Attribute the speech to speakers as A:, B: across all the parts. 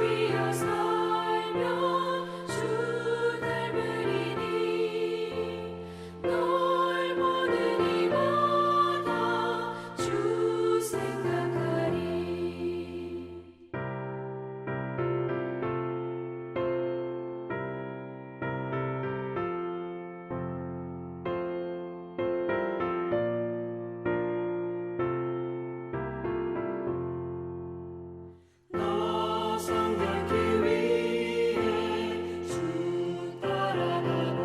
A: 위하여 살면 주 닮으리니 널 보는 이마다 주 생각하리. 너 성결케 위해 주 따라가고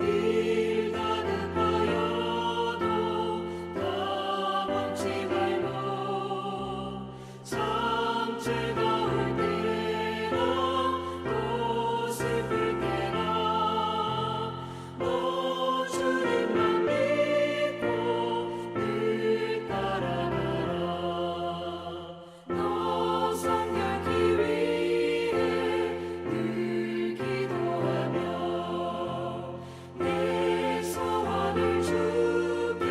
A: 일 다급하여도 다 멈지 말고 잠재가 올 때나 또 슬플 때나 너 주님만 믿고 늘 따라가라. 너 성결케 위해 늘 기도하며 내 소원을 주께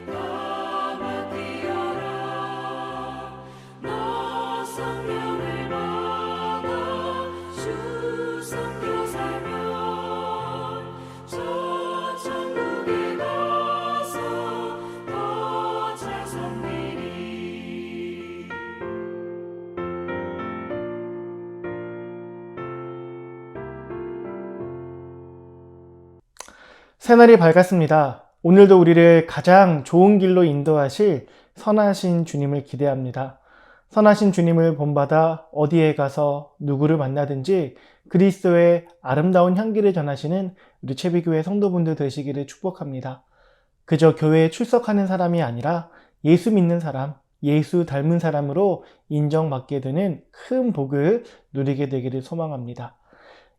A: 다 맡기어라. 너 성령을 받아 주 섬겨 살면 저 천국에 가서 더 잘 섬기리.
B: 새날이 밝았습니다. 오늘도 우리를 가장 좋은 길로 인도하실 선하신 주님을 기대합니다. 선하신 주님을 본받아 어디에 가서 누구를 만나든지 그리스도의 아름다운 향기를 전하시는 우리 채비교회 성도분들 되시기를 축복합니다. 그저 교회에 출석하는 사람이 아니라 예수 믿는 사람, 예수 닮은 사람으로 인정받게 되는 큰 복을 누리게 되기를 소망합니다.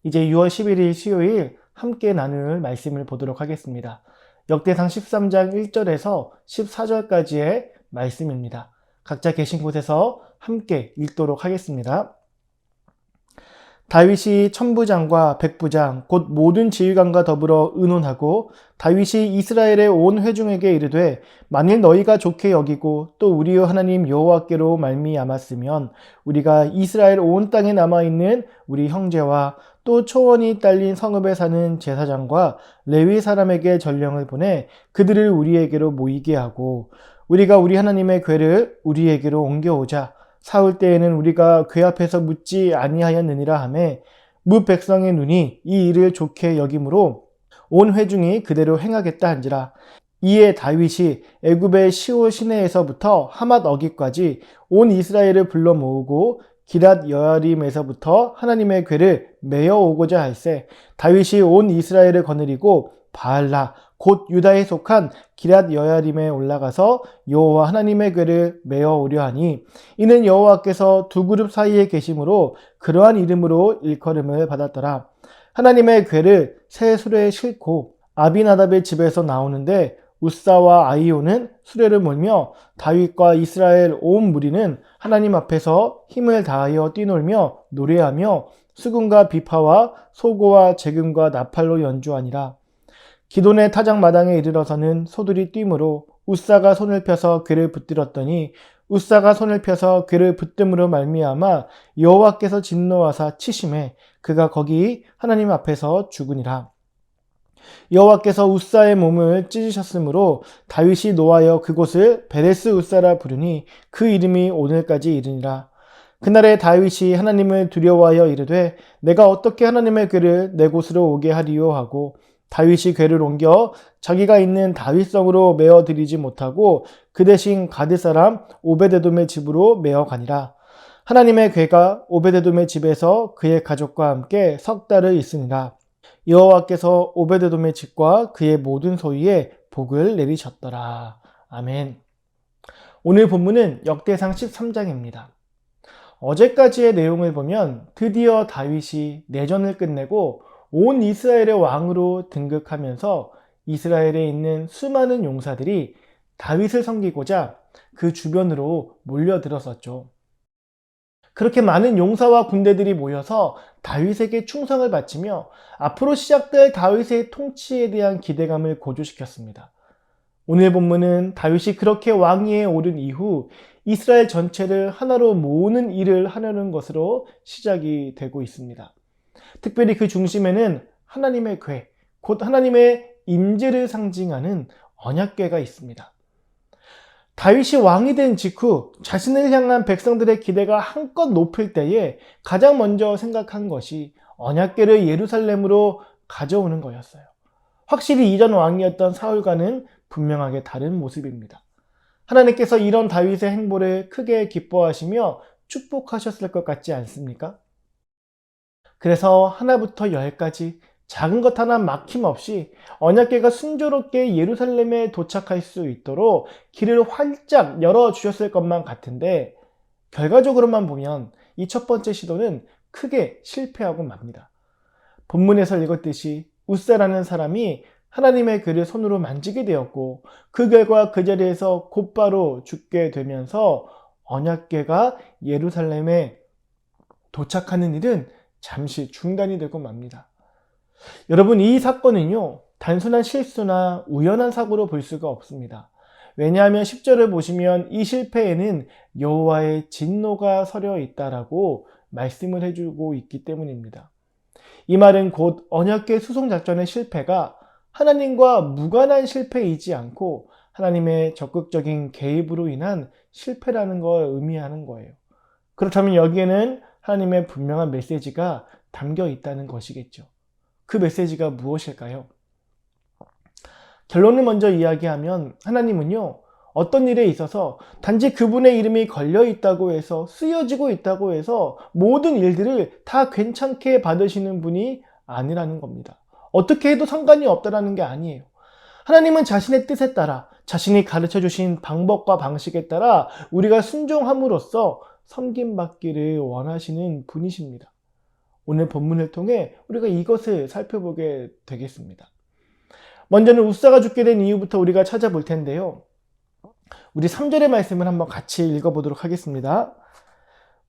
B: 이제 6월 11일 수요일 함께 나눌 말씀을 보도록 하겠습니다. 역대상 13장 1절에서 14절까지의 말씀입니다. 각자 계신 곳에서 함께 읽도록 하겠습니다. 다윗이 천부장과 백부장 곧 모든 지휘관과 더불어 의논하고 다윗이 이스라엘의 온 회중에게 이르되 만일 너희가 좋게 여기고 또 우리의 하나님 여호와께로 말미암았으면 우리가 이스라엘 온 땅에 남아있는 우리 형제와 또 초원이 딸린 성읍에 사는 제사장과 레위 사람에게 전령을 보내 그들을 우리에게로 모이게 하고 우리가 우리 하나님의 궤를 우리에게로 옮겨오자. 사울 때에는 우리가 궤 앞에서 묻지 아니하였느니라 하매 뭇 백성의 눈이 이 일을 좋게 여김으로 온 회중이 그대로 행하겠다 한지라. 이에 다윗이 애굽의 시올 시내에서부터 하맛 어기까지 온 이스라엘을 불러 모으고 기랏 여아림에서부터 하나님의 궤를 메어 오고자 할세 다윗이 온 이스라엘을 거느리고 바알라 곧 유다에 속한 기랏 여아림에 올라가서 여호와 하나님의 궤를 메어 오려 하니 이는 여호와께서 두 그룹 사이에 계심으로 그러한 이름으로 일컬음을 받았더라. 하나님의 궤를 새 수레에 싣고 아비나답의 집에서 나오는데 우사와 아이오는 수레를 몰며 다윗과 이스라엘 온 무리는 하나님 앞에서 힘을 다하여 뛰놀며 노래하며 수금과 비파와 소고와 재금과 나팔로 연주하니라. 기돈의 타작마당에 이르러서는 소들이 뛰므로 우사가 손을 펴서 궤를 붙들었더니 우사가 손을 펴서 궤를 붙듦으로 말미암아 여호와께서 진노하사 치심해 그가 거기 하나님 앞에서 죽으니라. 여호와께서 우사의 몸을 찢으셨으므로 다윗이 노하여 그곳을 베레스 우사라 부르니 그 이름이 오늘까지 이르니라. 그날에 다윗이 하나님을 두려워하여 이르되 내가 어떻게 하나님의 궤를 내 곳으로 오게 하리요 하고 다윗이 궤를 옮겨 자기가 있는 다윗성으로 메어 드리지 못하고 그 대신 가드 사람 오베데돔의 집으로 메어 가니라. 하나님의 궤가 오베데돔의 집에서 그의 가족과 함께 석 달을 있으니라. 여호와께서 오베데돔의 집과 그의 모든 소유에 복을 내리셨더라. 아멘. 오늘 본문은 역대상 13장입니다. 어제까지의 내용을 보면 드디어 다윗이 내전을 끝내고 온 이스라엘의 왕으로 등극하면서 이스라엘에 있는 수많은 용사들이 다윗을 섬기고자 그 주변으로 몰려들었었죠. 그렇게 많은 용사와 군대들이 모여서 다윗에게 충성을 바치며 앞으로 시작될 다윗의 통치에 대한 기대감을 고조시켰습니다. 오늘 본문은 다윗이 그렇게 왕위에 오른 이후 이스라엘 전체를 하나로 모으는 일을 하려는 것으로 시작이 되고 있습니다. 특별히 그 중심에는 하나님의 궤, 곧 하나님의 임재를 상징하는 언약궤가 있습니다. 다윗이 왕이 된 직후 자신을 향한 백성들의 기대가 한껏 높을 때에 가장 먼저 생각한 것이 언약궤를 예루살렘으로 가져오는 거였어요. 확실히 이전 왕이었던 사울과는 분명하게 다른 모습입니다. 하나님께서 이런 다윗의 행보를 크게 기뻐하시며 축복하셨을 것 같지 않습니까? 그래서 하나부터 열까지 작은 것 하나 막힘없이 언약궤가 순조롭게 예루살렘에 도착할 수 있도록 길을 활짝 열어주셨을 것만 같은데 결과적으로만 보면 이 첫 번째 시도는 크게 실패하고 맙니다. 본문에서 읽었듯이 웃사라는 사람이 하나님의 궤를 손으로 만지게 되었고 그 결과 그 자리에서 곧바로 죽게 되면서 언약궤가 예루살렘에 도착하는 일은 잠시 중단이 되고 맙니다. 여러분, 이 사건은요, 단순한 실수나 우연한 사고로 볼 수가 없습니다. 왜냐하면 10절을 보시면 이 실패에는 여호와의 진노가 서려 있다라고 말씀을 해주고 있기 때문입니다. 이 말은 곧 언약궤 수송 작전의 실패가 하나님과 무관한 실패이지 않고 하나님의 적극적인 개입으로 인한 실패라는 걸 의미하는 거예요. 그렇다면 여기에는 하나님의 분명한 메시지가 담겨 있다는 것이겠죠. 그 메시지가 무엇일까요? 결론을 먼저 이야기하면 하나님은요, 어떤 일에 있어서 단지 그분의 이름이 걸려 있다고 해서 쓰여지고 있다고 해서 모든 일들을 다 괜찮게 받으시는 분이 아니라는 겁니다. 어떻게 해도 상관이 없다라는 게 아니에요. 하나님은 자신의 뜻에 따라 자신이 가르쳐 주신 방법과 방식에 따라 우리가 순종함으로써 섬김받기를 원하시는 분이십니다. 오늘 본문을 통해 우리가 이것을 살펴보게 되겠습니다. 먼저는 웃사가 죽게 된 이유부터 우리가 찾아볼 텐데요. 우리 3절의 말씀을 한번 같이 읽어보도록 하겠습니다.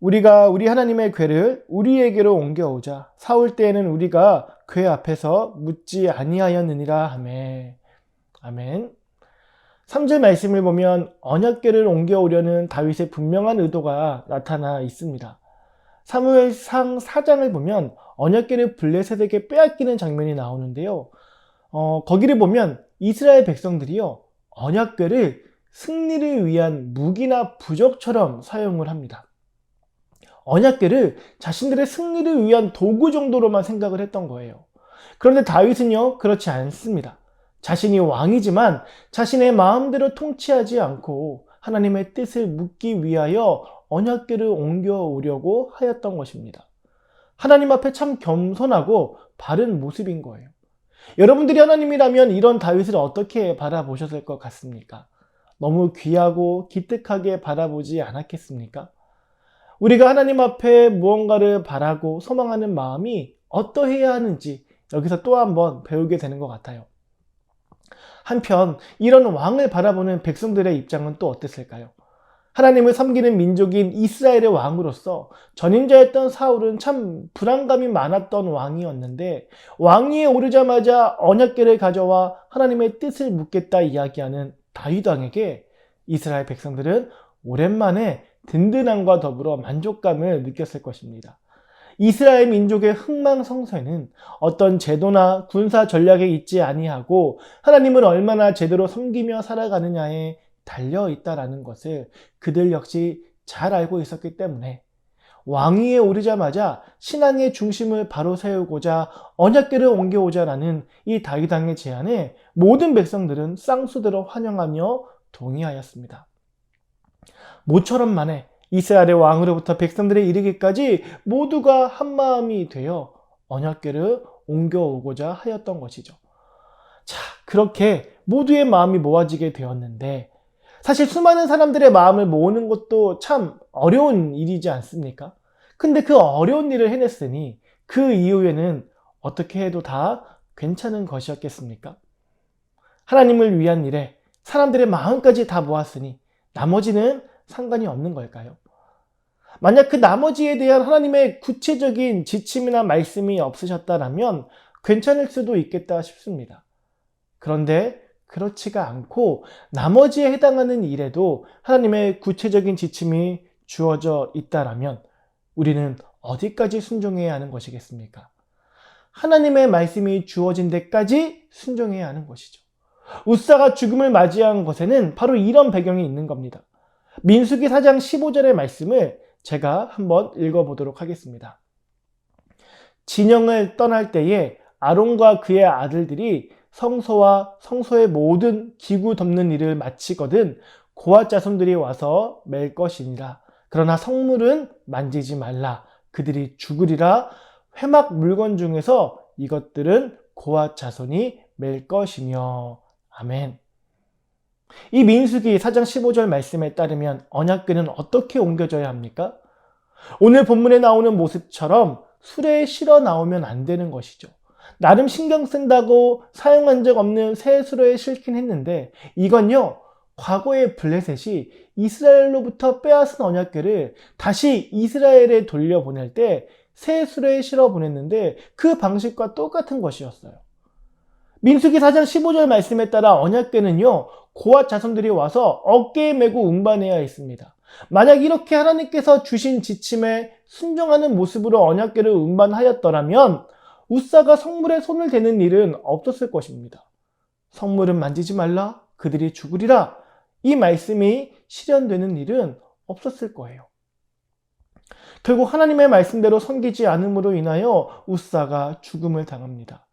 B: 우리가 우리 하나님의 궤를 우리에게로 옮겨오자 사울 때에는 우리가 궤 앞에서 묻지 아니하였느니라 하매. 아멘. 3절 말씀을 보면 언약궤를 옮겨오려는 다윗의 분명한 의도가 나타나 있습니다. 사무엘상 4장을 보면 언약궤를 블레셋에게 빼앗기는 장면이 나오는데요. 거기를 보면 이스라엘 백성들이요, 언약궤를 승리를 위한 무기나 부적처럼 사용을 합니다. 언약궤를 자신들의 승리를 위한 도구 정도로만 생각을 했던 거예요. 그런데 다윗은요, 그렇지 않습니다. 자신이 왕이지만 자신의 마음대로 통치하지 않고 하나님의 뜻을 묻기 위하여 언약궤를 옮겨오려고 하였던 것입니다. 하나님 앞에 참 겸손하고 바른 모습인 거예요. 여러분들이 하나님이라면 이런 다윗을 어떻게 바라보셨을 것 같습니까? 너무 귀하고 기특하게 바라보지 않았겠습니까? 우리가 하나님 앞에 무언가를 바라고 소망하는 마음이 어떠해야 하는지 여기서 또 한번 배우게 되는 것 같아요. 한편 이런 왕을 바라보는 백성들의 입장은 또 어땠을까요? 하나님을 섬기는 민족인 이스라엘의 왕으로서 전임자였던 사울은 참 불안감이 많았던 왕이었는데 왕위에 오르자마자 언약궤를 가져와 하나님의 뜻을 묻겠다 이야기하는 다윗 왕에게 이스라엘 백성들은 오랜만에 든든함과 더불어 만족감을 느꼈을 것입니다. 이스라엘 민족의 흥망성쇠는 어떤 제도나 군사 전략에 있지 아니하고 하나님을 얼마나 제대로 섬기며 살아가느냐에 달려 있다라는 것을 그들 역시 잘 알고 있었기 때문에 왕위에 오르자마자 신앙의 중심을 바로 세우고자 언약궤를 옮겨오자라는 이 다윗 왕의 제안에 모든 백성들은 쌍수들어 환영하며 동의하였습니다. 모처럼 만에 이스라엘의 왕으로부터 백성들에 이르기까지 모두가 한마음이 되어 언약궤를 옮겨오고자 하였던 것이죠. 자, 그렇게 모두의 마음이 모아지게 되었는데 사실 수많은 사람들의 마음을 모으는 것도 참 어려운 일이지 않습니까? 근데 그 어려운 일을 해냈으니 그 이후에는 어떻게 해도 다 괜찮은 것이었겠습니까? 하나님을 위한 일에 사람들의 마음까지 다 모았으니 나머지는 상관이 없는 걸까요? 만약 그 나머지에 대한 하나님의 구체적인 지침이나 말씀이 없으셨다면 괜찮을 수도 있겠다 싶습니다. 그런데 그렇지가 않고 나머지에 해당하는 일에도 하나님의 구체적인 지침이 주어져 있다라면 우리는 어디까지 순종해야 하는 것이겠습니까? 하나님의 말씀이 주어진 데까지 순종해야 하는 것이죠. 웃사가 죽음을 맞이한 것에는 바로 이런 배경이 있는 겁니다. 민수기 4장 15절의 말씀을 제가 한번 읽어보도록 하겠습니다. 진영을 떠날 때에 아론과 그의 아들들이 성소와 성소의 모든 기구 덮는 일을 마치거든 고앗 자손들이 와서 맬 것이니라. 그러나 성물은 만지지 말라. 그들이 죽으리라. 회막 물건 중에서 이것들은 고앗 자손이 맬 것이며. 아멘. 이 민수기 4장 15절 말씀에 따르면 언약궤는 어떻게 옮겨져야 합니까? 오늘 본문에 나오는 모습처럼 수레에 실어 나오면 안 되는 것이죠. 나름 신경 쓴다고 사용한 적 없는 새 수레에 실긴 했는데 이건요, 과거의 블레셋이 이스라엘로부터 빼앗은 언약궤를 다시 이스라엘에 돌려보낼 때 새 수레에 실어 보냈는데 그 방식과 똑같은 것이었어요. 민수기 4장 15절 말씀에 따라 언약궤는요, 고앗 자손들이 와서 어깨에 메고 운반해야 했습니다. 만약 이렇게 하나님께서 주신 지침에 순종하는 모습으로 언약궤를 운반하였더라면 웃사가 성물에 손을 대는 일은 없었을 것입니다. 성물은 만지지 말라, 그들이 죽으리라. 이 말씀이 실현되는 일은 없었을 거예요. 결국 하나님의 말씀대로 섬기지 않음으로 인하여 웃사가 죽음을 당합니다.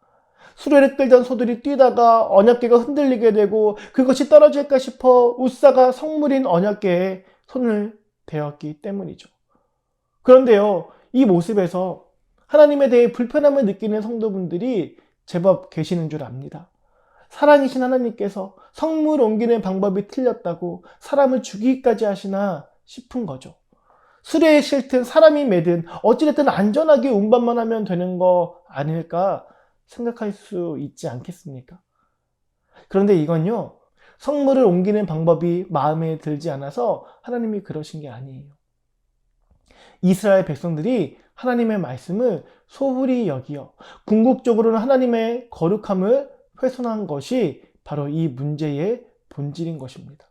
B: 수레를 끌던 소들이 뛰다가 언약궤가 흔들리게 되고 그것이 떨어질까 싶어 웃사가 성물인 언약궤에 손을 대었기 때문이죠. 그런데요, 이 모습에서 하나님에 대해 불편함을 느끼는 성도분들이 제법 계시는 줄 압니다. 사랑이신 하나님께서 성물 옮기는 방법이 틀렸다고 사람을 죽이기까지 하시나 싶은 거죠. 수레에 실든 사람이 매든 어찌됐든 안전하게 운반만 하면 되는 거 아닐까 생각할 수 있지 않겠습니까? 그런데 이건요, 성물을 옮기는 방법이 마음에 들지 않아서 하나님이 그러신 게 아니에요. 이스라엘 백성들이 하나님의 말씀을 소홀히 여기어 궁극적으로는 하나님의 거룩함을 훼손한 것이 바로 이 문제의 본질인 것입니다.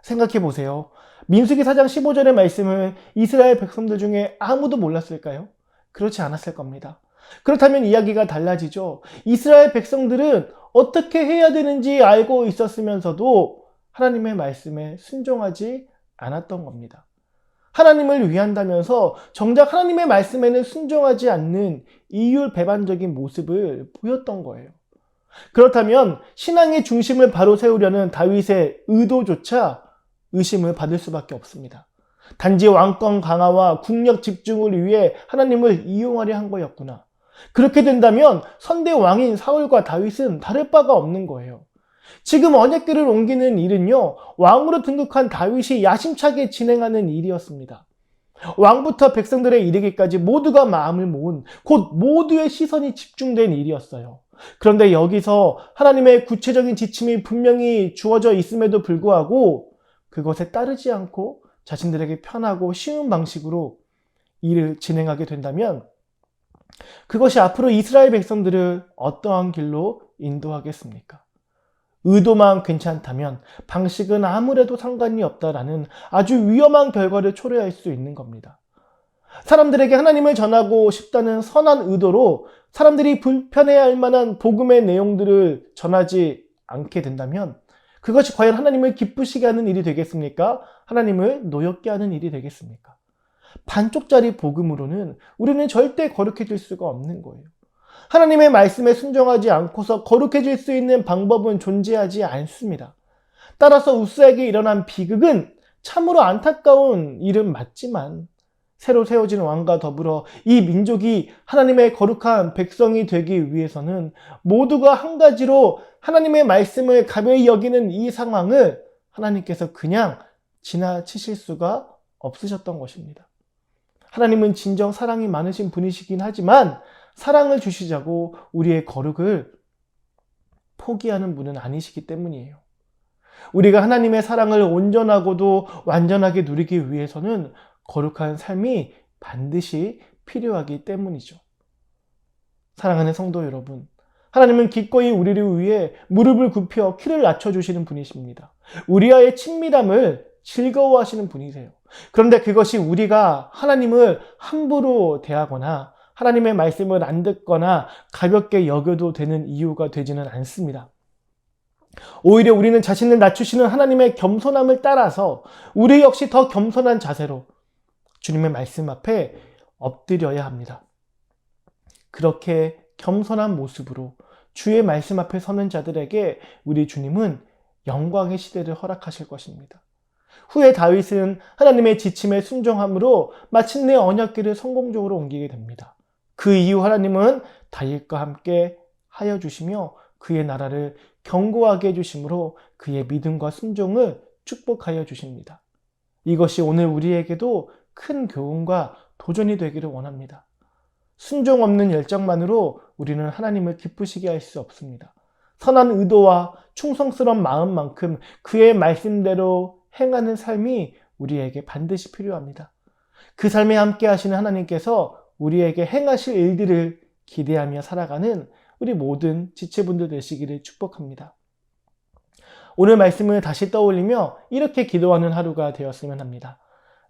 B: 생각해 보세요. 민수기 4장 15절의 말씀을 이스라엘 백성들 중에 아무도 몰랐을까요? 그렇지 않았을 겁니다. 그렇다면 이야기가 달라지죠. 이스라엘 백성들은 어떻게 해야 되는지 알고 있었으면서도 하나님의 말씀에 순종하지 않았던 겁니다. 하나님을 위한다면서 정작 하나님의 말씀에는 순종하지 않는 이율배반적인 모습을 보였던 거예요. 그렇다면 신앙의 중심을 바로 세우려는 다윗의 의도조차 의심을 받을 수밖에 없습니다. 단지 왕권 강화와 국력 집중을 위해 하나님을 이용하려 한 거였구나. 그렇게 된다면 선대 왕인 사울과 다윗은 다를 바가 없는 거예요. 지금 언약궤를 옮기는 일은요, 왕으로 등극한 다윗이 야심차게 진행하는 일이었습니다. 왕부터 백성들에 이르기까지 모두가 마음을 모은, 곧 모두의 시선이 집중된 일이었어요. 그런데 여기서 하나님의 구체적인 지침이 분명히 주어져 있음에도 불구하고 그것에 따르지 않고 자신들에게 편하고 쉬운 방식으로 일을 진행하게 된다면 그것이 앞으로 이스라엘 백성들을 어떠한 길로 인도하겠습니까? 의도만 괜찮다면 방식은 아무래도 상관이 없다라는 아주 위험한 결과를 초래할 수 있는 겁니다. 사람들에게 하나님을 전하고 싶다는 선한 의도로 사람들이 불편해할 만한 복음의 내용들을 전하지 않게 된다면 그것이 과연 하나님을 기쁘시게 하는 일이 되겠습니까? 하나님을 노엽게 하는 일이 되겠습니까? 반쪽짜리 복음으로는 우리는 절대 거룩해질 수가 없는 거예요. 하나님의 말씀에 순종하지 않고서 거룩해질 수 있는 방법은 존재하지 않습니다. 따라서 웃사에게 일어난 비극은 참으로 안타까운 일은 맞지만 새로 세워진 왕과 더불어 이 민족이 하나님의 거룩한 백성이 되기 위해서는 모두가 한 가지로 하나님의 말씀을 가벼이 여기는 이 상황을 하나님께서 그냥 지나치실 수가 없으셨던 것입니다. 하나님은 진정 사랑이 많으신 분이시긴 하지만 사랑을 주시자고 우리의 거룩을 포기하는 분은 아니시기 때문이에요. 우리가 하나님의 사랑을 온전하고도 완전하게 누리기 위해서는 거룩한 삶이 반드시 필요하기 때문이죠. 사랑하는 성도 여러분, 하나님은 기꺼이 우리를 위해 무릎을 굽혀 키를 낮춰주시는 분이십니다. 우리와의 친밀함을 즐거워하시는 분이세요. 그런데 그것이 우리가 하나님을 함부로 대하거나 하나님의 말씀을 안 듣거나 가볍게 여겨도 되는 이유가 되지는 않습니다. 오히려 우리는 자신을 낮추시는 하나님의 겸손함을 따라서 우리 역시 더 겸손한 자세로 주님의 말씀 앞에 엎드려야 합니다. 그렇게 겸손한 모습으로 주의 말씀 앞에 서는 자들에게 우리 주님은 영광의 시대를 허락하실 것입니다. 후에 다윗은 하나님의 지침에 순종함으로 마침내 언약궤를 성공적으로 옮기게 됩니다. 그 이후 하나님은 다윗과 함께 하여 주시며 그의 나라를 견고하게 해주심으로 그의 믿음과 순종을 축복하여 주십니다. 이것이 오늘 우리에게도 큰 교훈과 도전이 되기를 원합니다. 순종 없는 열정만으로 우리는 하나님을 기쁘시게 할 수 없습니다. 선한 의도와 충성스러운 마음만큼 그의 말씀대로 행하는 삶이 우리에게 반드시 필요합니다. 그 삶에 함께 하시는 하나님께서 우리에게 행하실 일들을 기대하며 살아가는 우리 모든 지체분들 되시기를 축복합니다. 오늘 말씀을 다시 떠올리며 이렇게 기도하는 하루가 되었으면 합니다.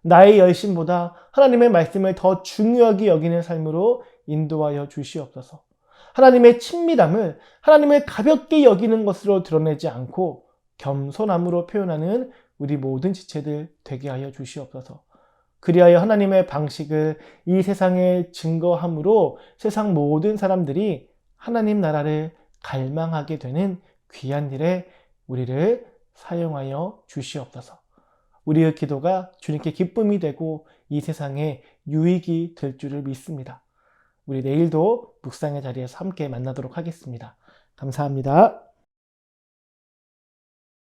B: 나의 열심보다 하나님의 말씀을 더 중요하게 여기는 삶으로 인도하여 주시옵소서. 하나님의 친밀함을 하나님을 가볍게 여기는 것으로 드러내지 않고 겸손함으로 표현하는 우리 모든 지체들 되게 하여 주시옵소서. 그리하여 하나님의 방식을 이 세상에 증거함으로 세상 모든 사람들이 하나님 나라를 갈망하게 되는 귀한 일에 우리를 사용하여 주시옵소서. 우리의 기도가 주님께 기쁨이 되고 이 세상에 유익이 될 줄을 믿습니다. 우리 내일도 묵상의 자리에서 함께 만나도록 하겠습니다. 감사합니다.